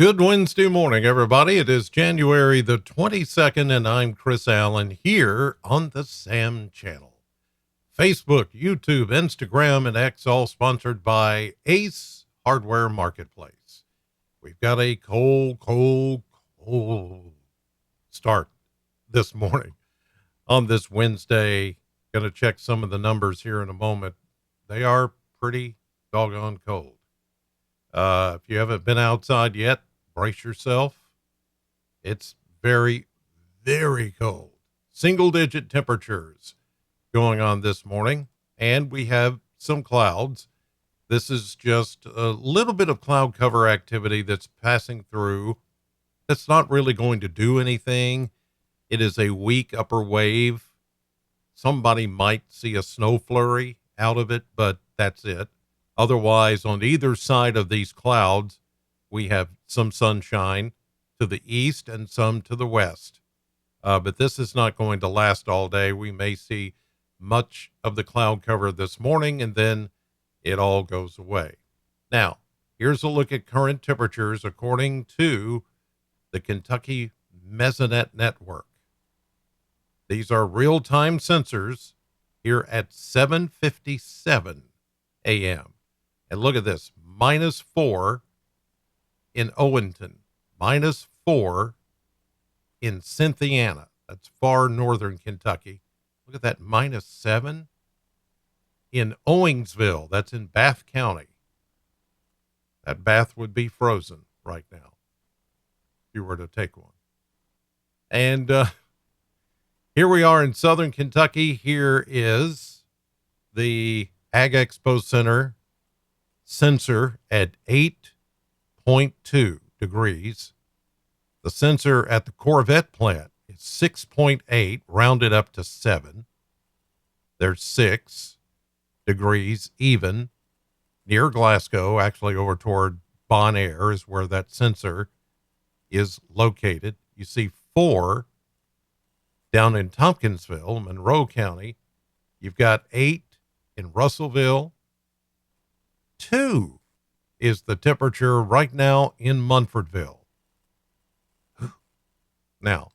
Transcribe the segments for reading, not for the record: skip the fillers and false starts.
Good Wednesday morning, everybody. It is January the 22nd, and I'm Chris Allen here on the Sam Channel. Facebook, YouTube, Instagram, and X all sponsored by Ace Hardware Marketplace. We've got a cold start this morning on this Wednesday. Going to check some of the numbers here in a moment. They are pretty doggone cold. If you haven't been outside yet, brace yourself. It's very, very cold. Single digit temperatures going on this morning, and we have some clouds. This is just a little bit of cloud cover activity that's passing through. That's not really going to do anything. It is a weak upper wave. Somebody might see a snow flurry out of it, but that's it. Otherwise, on either side of these clouds, we have some sunshine to the east and some to the west. But this is not going to last all day. We may see much of the cloud cover this morning, and then it all goes away. Now, here's a look at current temperatures according to the Kentucky Mesonet Network. These are real-time sensors here at 7:57 a.m. And look at this, -4 in Owenton, -4 in Cynthiana. That's far northern Kentucky. Look at that, -7 in Owingsville. That's in Bath County. That Bath would be frozen right now if you were to take one. And here we are in southern Kentucky. Here is the Ag Expo Center sensor at 8.2 degrees. The sensor at the Corvette plant is 6.8, rounded up to 7. There's 6 degrees even near Glasgow, actually over toward Bon Air is where that sensor is located. You see 4 down in Tompkinsville, Monroe County. You've got 8 in Russellville. 2 is the temperature right now in Munfordville. Now,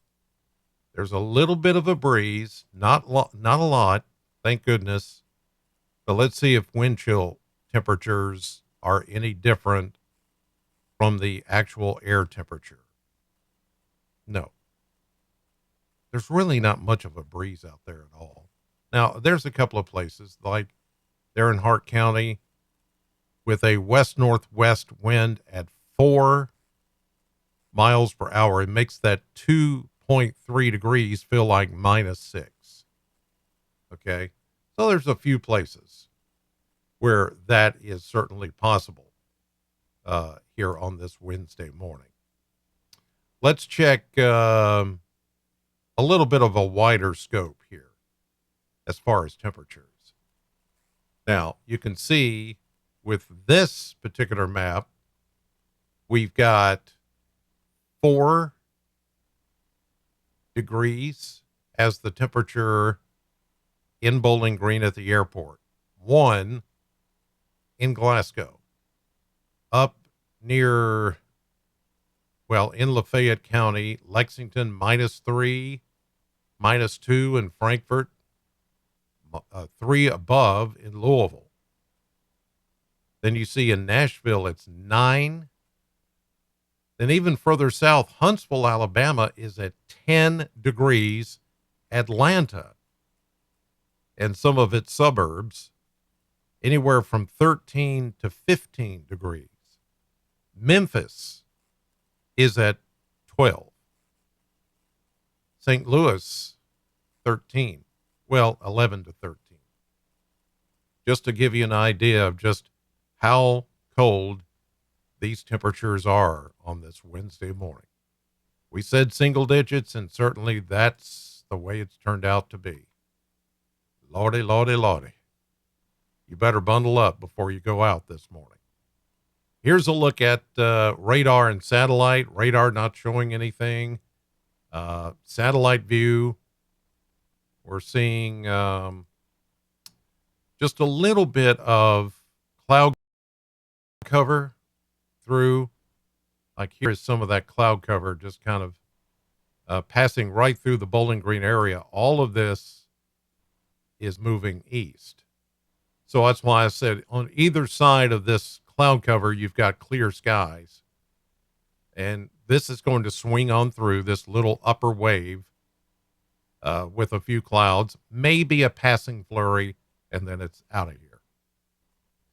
there's a little bit of a breeze, not a lot, thank goodness. But let's see if wind chill temperatures are any different from the actual air temperature. No. There's really not much of a breeze out there at all. Now, there's a couple of places, like there in Hart County, with a west-northwest wind at 4 miles per hour. It makes that 2.3 degrees feel like -6. Okay. So there's a few places where that is certainly possible here on this Wednesday morning. Let's check a little bit of a wider scope here as far as temperatures. Now, you can see with this particular map, we've got 4 degrees as the temperature in Bowling Green at the airport, 1 in Glasgow, up near, well, in Lafayette County, Lexington, -3, -2 in Frankfort, 3 above in Louisville. Then you see in Nashville, it's 9. Then even further south, Huntsville, Alabama is at 10 degrees. Atlanta and some of its suburbs, anywhere from 13 to 15 degrees. Memphis is at 12. St. Louis, 13. Well, 11 to 13. Just to give you an idea of just how cold these temperatures are on this Wednesday morning. We said single digits, and certainly that's the way it's turned out to be. Lordy, lordy, lordy. You better bundle up before you go out this morning. Here's a look at radar and satellite. Radar not showing anything. Satellite view, we're seeing just a little bit of cloud cover through Like here is some of that cloud cover just kind of passing right through the Bowling Green area. All of this is moving east. So that's why I said on either side of this cloud cover, you've got clear skies. And this is going to swing on through this little upper wave with a few clouds, maybe a passing flurry, and then it's out of here.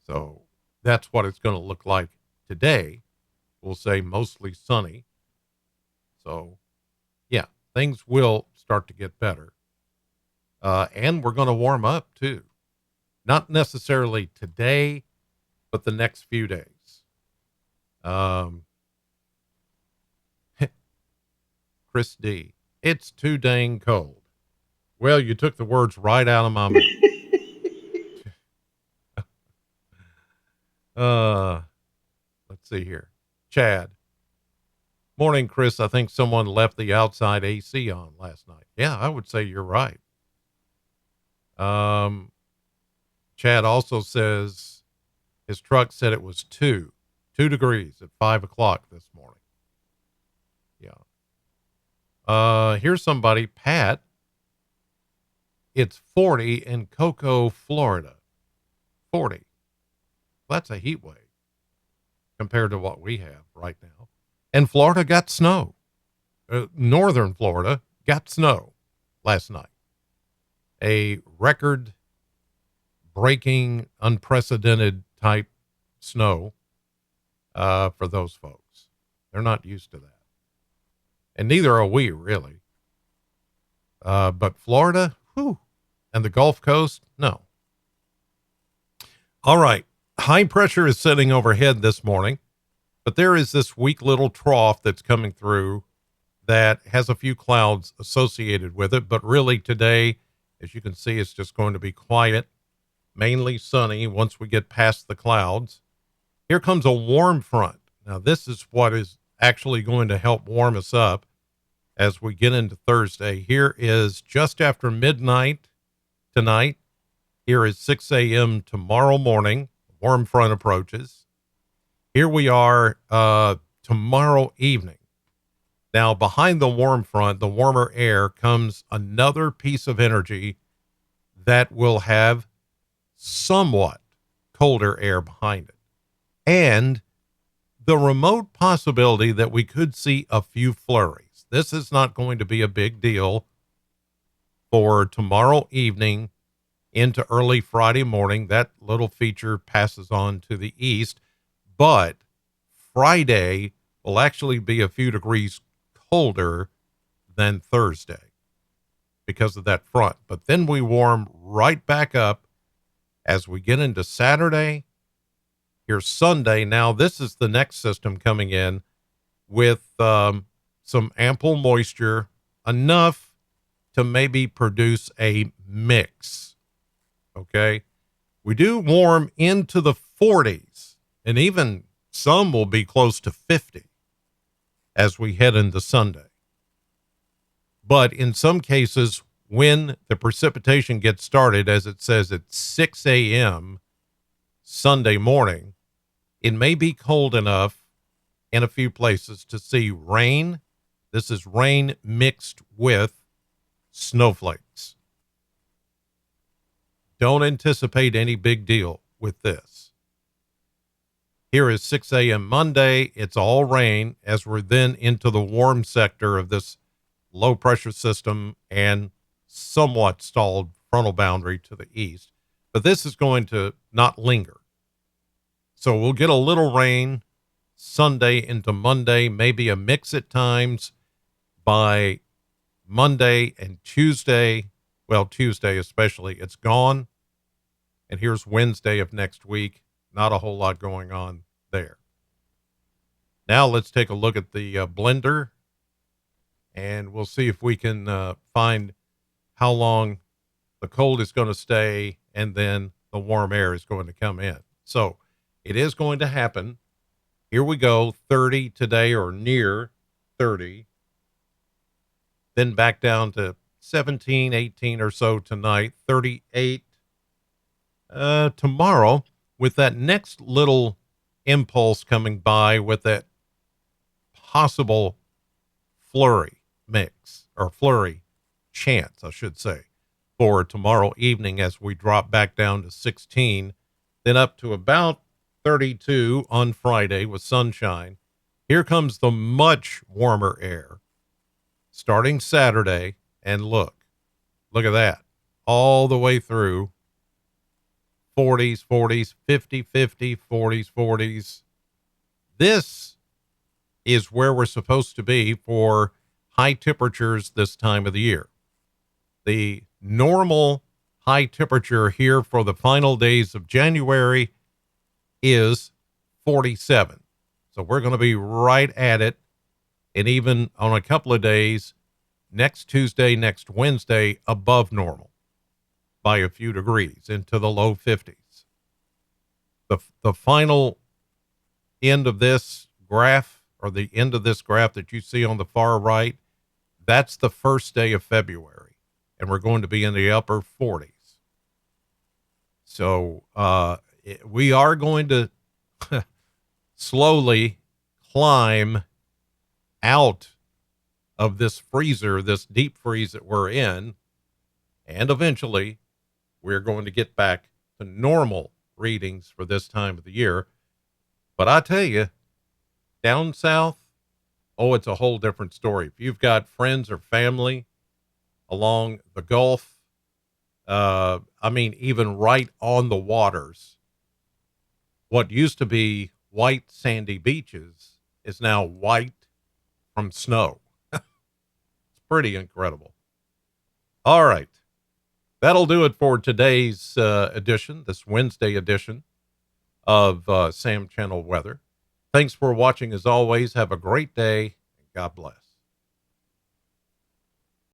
So that's what it's going to look like today. We'll say mostly sunny. So, yeah, things will start to get better. And we're going to warm up too. Not necessarily today, but the next few days. Chris D, it's too dang cold. Well, you took the words right out of my mouth. Let's see here. Chad. Morning, Chris. I think someone left the outside AC on last night. Yeah, I would say you're right. Chad also says his truck said it was 2 degrees at 5:00 this morning. Yeah. Here's somebody, Pat. It's 40 in Cocoa, Florida. 40. That's a heat wave compared to what we have right now. And Florida got snow. Northern Florida got snow last night. A record breaking, unprecedented type snow for those folks. They're not used to that. And neither are we, really. But Florida, whew, and the Gulf Coast, no. All right. High pressure is sitting overhead this morning, but there is this weak little trough that's coming through that has a few clouds associated with it. But really today, as you can see, it's just going to be quiet, mainly sunny once we get past the clouds. Here comes a warm front. Now, this is what is actually going to help warm us up as we get into Thursday. Here is just after midnight tonight. Here is 6 a.m. tomorrow morning. Warm front approaches. Here we are tomorrow evening. Now, behind the warm front, the warmer air, comes another piece of energy that will have somewhat colder air behind it. And the remote possibility that we could see a few flurries. This is not going to be a big deal for tomorrow evening into early Friday morning. That little feature passes on to the east, but Friday will actually be a few degrees colder than Thursday because of that front. But then we warm right back up as we get into Saturday. Here's Sunday. Now, this is the next system coming in with some ample moisture, enough to maybe produce a mix. Okay. We do warm into the 40s, and even some will be close to 50 as we head into Sunday. But in some cases, when the precipitation gets started, as it says at 6 a.m. Sunday morning, it may be cold enough in a few places to see rain. This is rain mixed with snowflakes. Don't anticipate any big deal with this. Here is 6 a.m. Monday. It's all rain as we're then into the warm sector of this low pressure system and somewhat stalled frontal boundary to the east. But this is going to not linger. So we'll get a little rain Sunday into Monday, maybe a mix at times by Monday and Tuesday. Well, Tuesday especially, it's gone. And here's Wednesday of next week. Not a whole lot going on there. Now let's take a look at the blender, and we'll see if we can find how long the cold is going to stay and then the warm air is going to come in. So it is going to happen. Here we go, 30 today or near 30. Then back down to 17, 18 or so tonight, 38 tomorrow, with that next little impulse coming by with that possible flurry mix, or flurry chance, I should say, for tomorrow evening as we drop back down to 16, then up to about 32 on Friday with sunshine. Here comes the much warmer air starting Saturday. And look at that. All the way through 40s, 40s, 50, 50, 40s, 40s. This is where we're supposed to be for high temperatures this time of the year. The normal high temperature here for the final days of January is 47. So we're going to be right at it. And even on a couple of days, next Tuesday, next Wednesday, above normal by a few degrees into the low 50s. The final end of this graph, or the end of this graph that you see on the far right, that's the first day of February, and we're going to be in the upper 40s. So we are going to slowly climb out of this freezer, this deep freeze that we're in, and eventually we're going to get back to normal readings for this time of the year. But I tell you, down south, oh, it's a whole different story. If you've got friends or family along the Gulf, I mean, even right on the waters, what used to be white sandy beaches is now white from snow. It's pretty incredible. All right. That'll do it for today's edition, this Wednesday edition of Sam Channel Weather. Thanks for watching as always. Have a great day, and God bless.